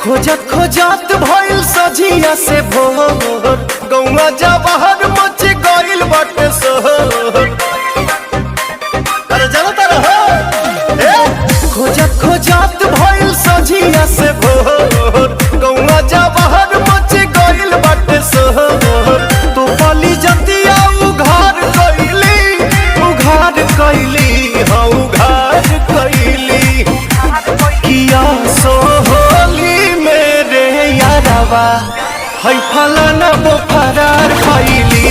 खोजत खोजत भइल सझिया से भोर गौवा जवाहर मच गइल बाटे शहर। अरे जानता रहो खोजत खोजत भइल सझिया से भोर गौवा जवाहर मच गइल बाटे शहर। तो पली जतिया उघार कइली हाँ उघार कइली किया सोहली मेरे यारवा है फलाना वो फरार भइली।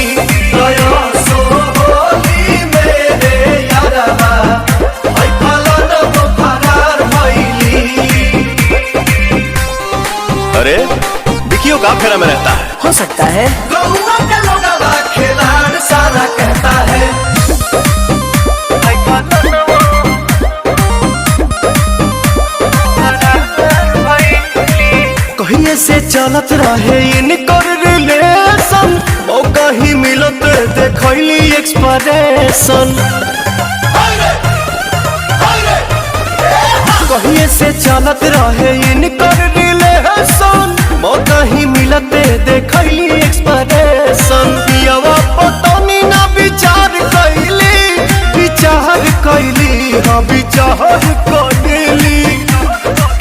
गया सोहली मेरे यारवा है फलाना वो फरार भइली। अरे विकियो का फेरा में रहता है। हो सकता है गौवा का लोगवा खिलाड़ सारा कहता है। कहिए से चलत रहे इनकर रिलेशन मौका ही मिलत देखली एक्सप्रेशन। कहिए से चलत रहे इनकर रिलेशन मौका ही मिलत देखली एक्सप्रेशन। पियवा पटौनी ना विचार कैली हाँ विचार कैली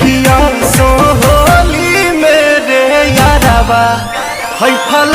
किया सोहली मेरे यारवा है फल